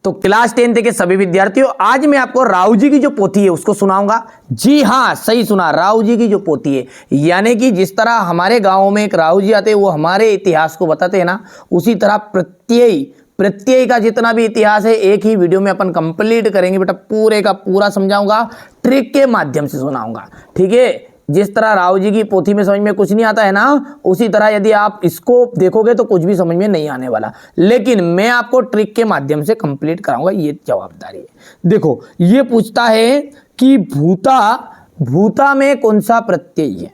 तो class 10th के सभी विद्यार्थियों, आज मैं आपको राव जी की जो पोथी है उसको सुनाऊंगा। जी हाँ, सही सुना, राव जी की जो पोथी है, यानी कि जिस तरह हमारे गांव में एक राव जी आते हैं वो हमारे इतिहास को बताते हैं ना, उसी तरह प्रत्यय का जितना भी इतिहास है एक ही वीडियो में अपन कंप्लीट करेंगे बेटा, पूरे का पूरा समझाऊंगा, ट्रिक के माध्यम से सुनाऊंगा। ठीक है, जिस तरह राव जी की पोथी में समझ में कुछ नहीं आता है ना, उसी तरह यदि आप इसको देखोगे तो कुछ भी समझ में नहीं आने वाला, लेकिन मैं आपको ट्रिक के माध्यम से कंप्लीट कराऊंगा, ये जवाबदारी है। देखो, ये पूछता है कि भूता में कौन सा प्रत्यय है,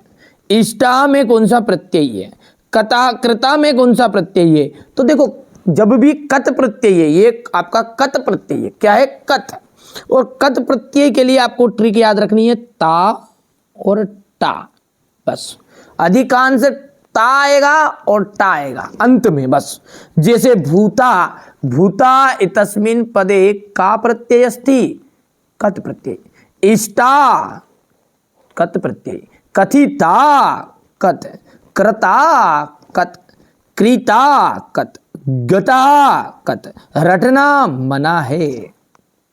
इष्टा में कौन सा प्रत्यय है, कता कृता में कौन सा प्रत्यय है। तो देखो, जब भी कत प्रत्यय है, ये आपका कत प्रत्यय है, क्या है, कत। और कत प्रत्यय के लिए आपको ट्रिक याद रखनी है, ता और टा, बस। अधिकांश ता आएगा और टा आएगा अंत में, बस। जैसे भूता इतस्मिन् पदे का प्रत्यय अस्ति, कत प्रत्यय। इष्टा कत प्रत्यय, कथिता कत, कृता कत, क्रीता कत, गता कत। रटना मना है,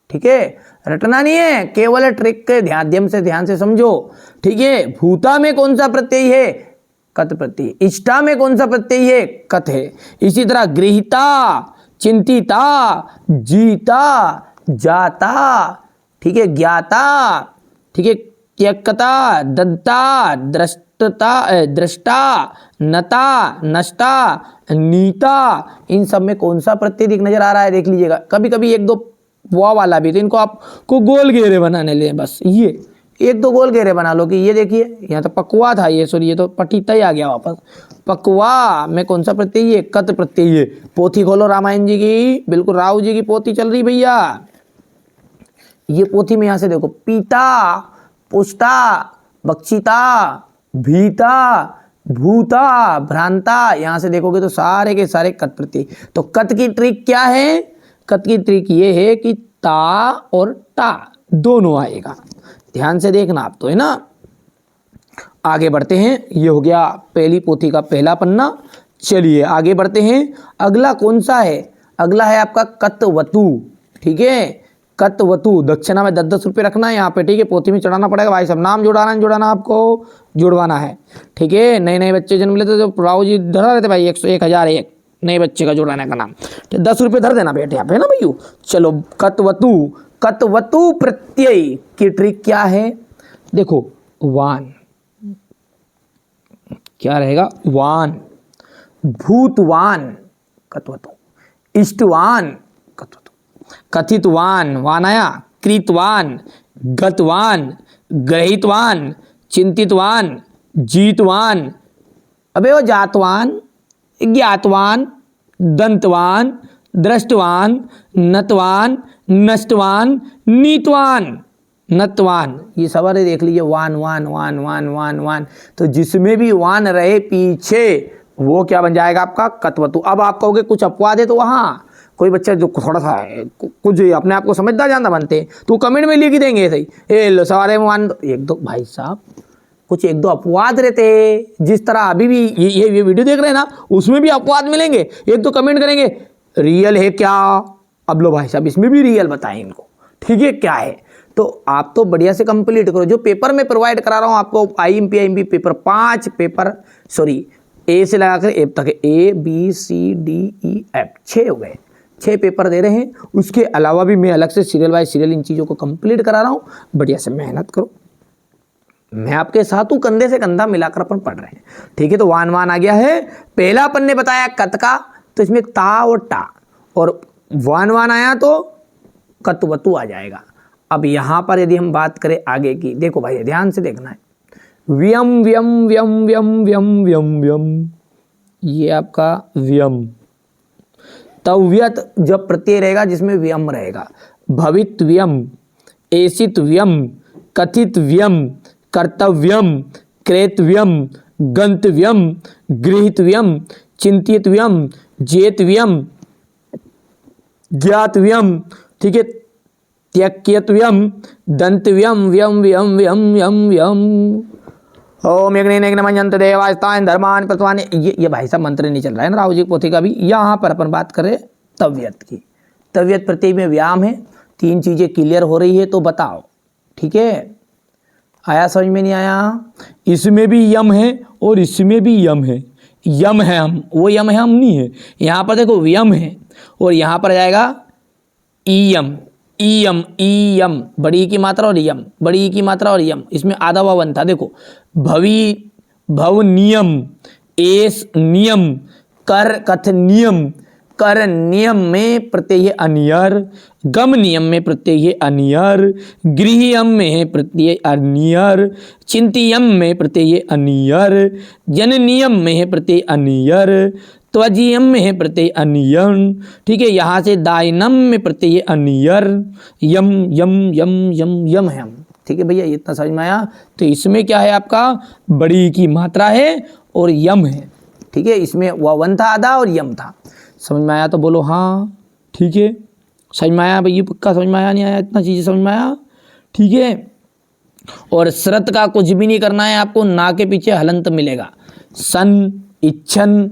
ठीक है, रटना नहीं है, केवल ट्रिक के ध्यान से समझो। ठीक है, भूता में कौन सा प्रत्यय है, कत प्रत्यय। इष्टा में कौन सा प्रत्यय है, कत है। इसी तरह गृहीता, चिंतिता, जीता, जाता, ठीक है, ज्ञाता, ठीक है, त्यक्ता, दत्ता, दृष्टा, नता, नष्टा, नीता। इन सब में कौन सा प्रत्यय दिख नजर आ रहा है, देख लीजिएगा। कभी कभी एक दो वाव वाला भी, तो इनको आपको गोल घेरे बनाने ले, बस ये एक दो गोल घेरे बना लो कि ये देखिए, यहाँ तो पकवा था, ये सॉरी, ये तो पटीता ही आ गया वापस। पकवा में कौन सा प्रत्यय है, कत प्रत्यय है। पोथी खोलो रामायण जी की, बिल्कुल राव जी की पोथी चल रही भैया। ये पोथी में यहाँ से देखो, पीता, पुष्टा, बक्षिता, भीता, भूता, भ्रांता, यहाँ से देखोगे तो सारे के सारे कत प्रत्यय। तो कत की ट्रिक क्या है, कत की ट्रिक ये है कि ता और टा दोनों आएगा, ध्यान से देखना आप, तो है ना। आगे बढ़ते हैं, ये हो गया पहली पोथी का पहला पन्ना। चलिए आगे बढ़ते हैं, अगला कौन सा है, अगला है आपका कतवतु। ठीक है, कतवतु, दक्षिणा में 10-10 रुपये रखना है यहाँ पे, ठीक है, पोथी में चढ़ाना पड़ेगा भाई साहब, नाम जुड़ाना आपको, जुड़वाना है। ठीक है, नए नए बच्चे जन्म लेते तो राव जी धरा रहते भाई, 100-1001 नए बच्चे का जुड़ाने का नाम, तो 10 रुपये धर देना बेटे यहाँ पे, है ना भैया। चलो, कतवतु प्रत्यय की ट्रिक क्या है, देखो, वान, क्या रहेगा, वान, भूतवान कतवतु, इष्टवान कतवतु, कथितवान वान आया, कृतवान, गतवान, ग्रहितवान, चिंतितवान, जीतवान, अबे वो जातवान, ज्ञातवान, दंतवान, दृष्टवान, नतवान, नष्टवान, नीतवान, नतवान, ये सवारे देख लीजिए, वान वान वान वान वान वान। तो जिसमें भी वान रहे पीछे वो क्या बन जाएगा आपका, कतवतु। अब आप कहोगे कुछ अपवाद है, तो वहाँ कोई बच्चा जो थोड़ा सा कुछ अपने आप को समझदार जानता बनते हैं, तो कमेंट में लिख देंगे सही, ए सवारे में मान, एक दो भाई साहब कुछ एक दो अपवाद रहते हैं, जिस तरह अभी भी ये वीडियो देख रहे हैं ना, उसमें भी अपवाद मिलेंगे, एक तो कमेंट करेंगे रियल है क्या, अब लो भाई साहब इसमें भी रियल बताएं इनको, ठीक है, क्या है। तो आप तो बढ़िया से कंप्लीट करो, जो पेपर में प्रोवाइड करा रहा हूँ आपको, IMP पेपर 5 पेपर, सॉरी ए से लगाकर एफ तक, ABCDEF 6 हो गए, 6 पेपर दे रहे हैं। उसके अलावा भी मैं अलग से सीरियल बाय सीरियल इन चीज़ों को कंप्लीट करा रहा हूँ, बढ़िया से मेहनत करो, मैं आपके साथ हूँ, कंधे से कंधा मिलाकर अपन पढ़ रहे हैं। ठीक है, तो वान वान आ गया है। पहला अपन ने बताया कत का, तो इसमें ता और टा, और वान वान आया तो कतवतु आ जाएगा। अब यहाँ पर यदि हम बात करें आगे की, देखो भाई ध्यान से देखना है, व्यम व्यम व्यम व्यम व्यम व्यम व्यम, ये आपका व्यम। तव्यत जब प्रत्यय रहेगा जिसमें व्यम रहेगा, भवित व्यम, एसित व्यम, कथित व्यम, कर्तव्यम, क्रेतव्यम, गंतव्यम, गृहीतव्यम, चिंतितव्यम, जेतव्यम, ज्ञातव्यम, ठीक है, त्यक्यत्व्यम, दंतव्यम, व्यम व्यम व्यम व्यम व्यम, ओम यज्ञ देवास्तान धर्मान प्रतवान। ये भाई साहब मंत्र नहीं चल रहा है ना राव जी पोथी का भी, यहाँ पर अपन बात करें तव्यत की। तव्यत प्रत्यय में व्याम है। 3 चीज़ें क्लियर हो रही है तो बताओ, ठीक है। आया समझ में नहीं आया? इसमें भी यम है और इसमें भी यम है। यम है हम, वो यम है हम नहीं है। यहाँ पर देखो यम है और यहाँ पर जाएगा ईयम, ईयम, ईयम, बड़ी की मात्रा और यम, बड़ी की मात्रा और यम, इसमें आधा वावन था। देखो भवी, भव नियम, एस नियम, कर कथ नियम, कर नियम में प्रत्यय है अनियर, गम नियम में प्रत्यय है अनियर, गृहयम में है प्रत्यय अनियर, चिंतियम में प्रत्यय है अनियर, जन नियम में है प्रत्यय अनियर, त्वजियम में है प्रत्यय अनियन, ठीक है। यहाँ से दायनम में प्रत्यय है अनियर, यम यम यम यम यम है हम, ठीक है भैया, इतना समझ में आया। तो इसमें क्या है आपका, बड़ी की मात्रा है और यम है, ठीक है। इसमें वावन था आधा और यम था। समझ में आया तो बोलो हाँ, ठीक है। समझ में आया भैया, पक्का समझ में आया? नहीं आया? इतना चीज़ें समझ में आया, ठीक है। और शरत का कुछ भी नहीं करना है आपको, ना के पीछे हलंत मिलेगा, सन, इच्छन,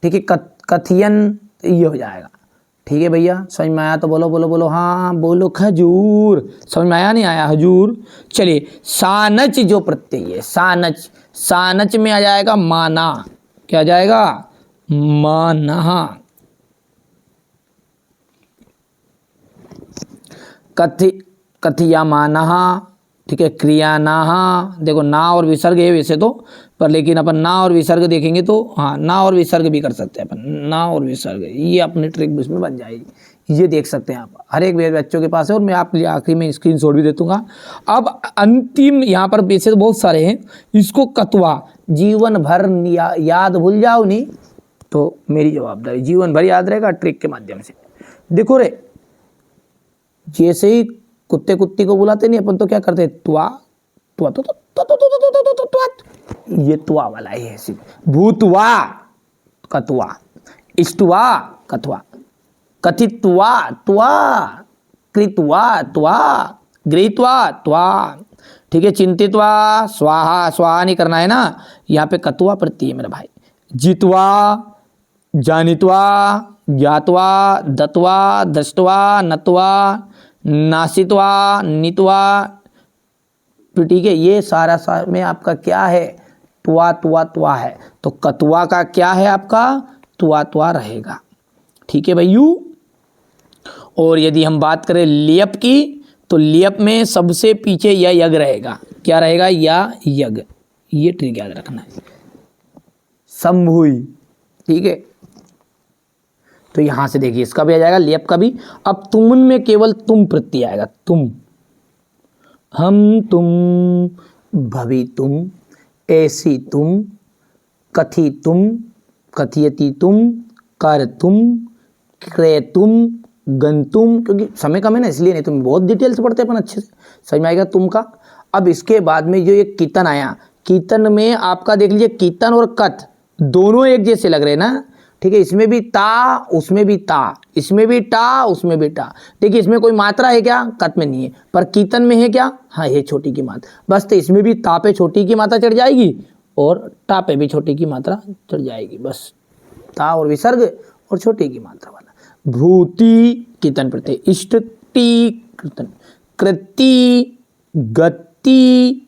ठीक है, कथियन, ये हो जाएगा, ठीक है भैया। समझ में आया तो बोलो बोलो बोलो हाँ, बोलो खजूर। समझ में आया नहीं आया? हजूर। चलिए सानच जो प्रत्यय है, सानच, सानच में आ जाएगा माना, क्या आ जाएगा? माना। कथयमानः, ठीक है, क्रियानाः। देखो ना और विसर्ग है वैसे तो, पर लेकिन अपन ना और विसर्ग देखेंगे तो हाँ, ना और विसर्ग भी कर सकते हैं अपन, ना और विसर्ग, ये अपनी ट्रिक इसमें बन जाएगी। ये देख सकते हैं आप, हर एक बच्चों के पास है, और मैं आपके लिए आखिरी में स्क्रीनशॉट भी दे दूंगा। अब अंतिम यहाँ पर वैसे तो बहुत सारे हैं, इसको कतवा, जीवन भर याद भूल जाओ नहीं तो मेरी जवाबदारी, जीवन भर याद रहेगा ट्रिक के माध्यम से। देखो रे, जैसे ही कुत्ते कुत्ती को बुलाते नहीं अपन तो क्या करते, त्वा, त्वा तो ये त्वा वाला है, भूतवा कतवा, इष्टवा कतवा, कथित्वा त्वा, कृत्वा त्वा, गृहीत्वा त्वा, ठीक है। चिंतित्वा, स्वाहा, स्वाहा नहीं करना है ना, यहाँ पे कतवा प्रत्यय है मेरा भाई। जित्वा, जानित्वा, ज्ञात्वा, दत्वा, दृष्ट्वा, नत्वा, नासित्वा, नीत्वा, ठीक है। ये सारा में आपका क्या है, त्वा त्वा त्वा है, तो कतवा का क्या है आपका, त्वा त्वा रहेगा, ठीक है भैयू। और यदि हम बात करें लियप की, तो लियप में सबसे पीछे या यग रहेगा, क्या रहेगा, या यग, ये ट्रिक याद रखना है, संभुई, ठीक है। तो यहां से देखिए इसका भी आ जाएगा, लियप का भी। अब तुमन में केवल तुम प्रत्यय आएगा, तुम, हम तुम, भवि तुम, ऐसी तुम, कथि तुम, कथयति तुम, कर तुम, क्रे तुम, गंतुम, क्योंकि समय कम है ना इसलिए, नहीं तो बहुत डिटेल से पढ़ते हैं अपन, अच्छे से समझ में आएगा तुम का। अब इसके बाद में जो ये कीर्तन आया, कीर्तन में आपका देख लीजिए, कीर्तन और कथ दोनों एक जैसे लग रहे हैं ना, ठीक है। इसमें भी ता, उसमें भी ता, इसमें भी टा, उसमें भी टा। देखिए इसमें कोई मात्रा है क्या, कथ में नहीं है, पर कीर्तन में है क्या, हाँ है, छोटी की मात्रा, बस। तो इसमें भी ता पे छोटी की मात्रा चढ़ जाएगी और टा पे भी छोटी की मात्रा चढ़ जाएगी, बस। ता और विसर्ग और छोटी की मात्रा वाला। भूति कीर्तन प्रत्यय, इष्टति कीर्तन, कृति, गति,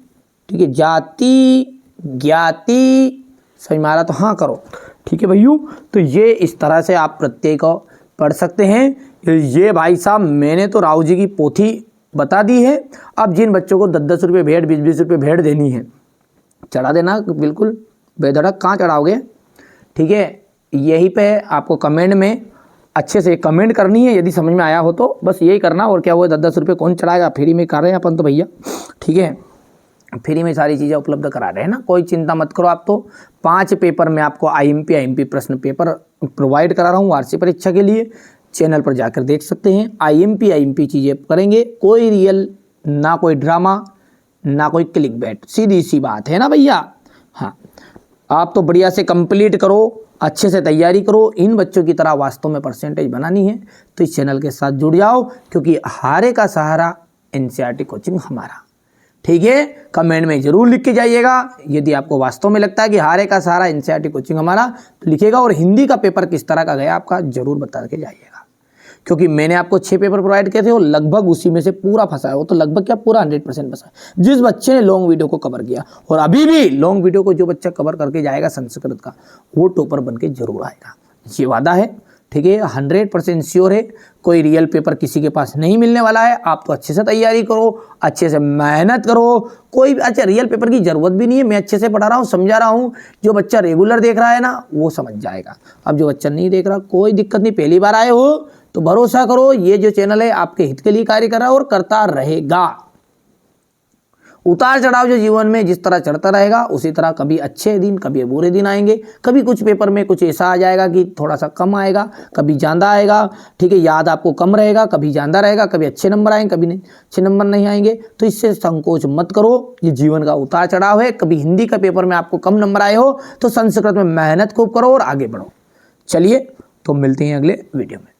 ठीक है, जाति, ज्ञाति, समझ में आ रहा तो हाँ करो, ठीक है भैयू। तो ये इस तरह से आप प्रत्यय को पढ़ सकते हैं। ये भाई साहब मैंने तो राव जी की पोथी बता दी है। अब जिन बच्चों को 10-10 रुपये भेंट, 20-20 रुपये भेंट देनी है, चढ़ा देना बिल्कुल बेधड़क। कहाँ चढ़ाओगे, ठीक है, यहीं पे आपको कमेंट में अच्छे से कमेंट करनी है, यदि समझ में आया हो तो बस यही करना। और क्या हुआ, 10-10 रुपये कौन चढ़ाएगा, फ्री में कर रहे हैं अपन तो भैया, ठीक है, फ्री में सारी चीज़ें उपलब्ध करा रहे हैं ना, कोई चिंता मत करो आप। तो 5 पेपर में आपको आईएमपी प्रश्न पेपर प्रोवाइड करा रहा हूँ वार्षिक परीक्षा के लिए, चैनल पर जाकर देख सकते हैं। आईएमपी चीज़ें करेंगे, कोई रियल ना, कोई ड्रामा ना, कोई क्लिक बैट, सीधी सी बात है ना भैया। हाँ, आप तो बढ़िया से कंप्लीट करो, अच्छे से तैयारी करो। इन बच्चों की तरह वास्तव में परसेंटेज बनानी है तो इस चैनल के साथ जुड़ जाओ, क्योंकि हारे का सहारा एनसीईआरटी कोचिंग हमारा, ठीक है। कमेंट में जरूर लिख के जाइएगा, यदि आपको वास्तव में लगता है कि हारे का सहारा एनसीईआरटी कोचिंग हमारा, तो लिखिएगा। और हिंदी का पेपर किस तरह का गया आपका जरूर बता के जाइएगा, क्योंकि मैंने आपको 6 पेपर प्रोवाइड किए थे और लगभग उसी में से पूरा फंसा है, वो तो लगभग क्या पूरा 100% फंसा है। जिस बच्चे ने लॉन्ग वीडियो को कवर किया और अभी भी लॉन्ग वीडियो को जो बच्चा कवर करके जाएगा संस्कृत का, वो टॉपर बन के जरूर आएगा, ये वादा है। ठीक है, 100% श्योर है, कोई रियल पेपर किसी के पास नहीं मिलने वाला है। आप तो अच्छे से तैयारी करो, अच्छे से मेहनत करो, कोई अच्छा रियल पेपर की जरूरत भी नहीं है। मैं अच्छे से पढ़ा रहा हूँ, समझा रहा हूँ, जो बच्चा रेगुलर देख रहा है ना वो समझ जाएगा। अब जो बच्चा नहीं देख रहा कोई दिक्कत नहीं, पहली बार आए हो तो भरोसा करो, ये जो चैनल है आपके हित के लिए कार्य कर रहा है और करता रहेगा। उतार चढ़ाव जो जीवन में जिस तरह चढ़ता रहेगा उसी तरह कभी अच्छे दिन कभी बुरे दिन आएंगे। कभी कुछ पेपर में कुछ ऐसा आ जाएगा कि थोड़ा सा कम आएगा, कभी ज़्यादा आएगा। ठीक है, याद आपको कम रहेगा, कभी ज़्यादा रहेगा, कभी अच्छे नंबर आएंगे, कभी नहीं अच्छे नंबर नहीं आएंगे। तो इससे संकोच मत करो, ये जीवन का उतार चढ़ाव है। कभी हिंदी का पेपर में आपको कम नंबर आए हो तो संस्कृत में मेहनत खूब करो और आगे बढ़ो। चलिए तो मिलते हैं अगले वीडियो में।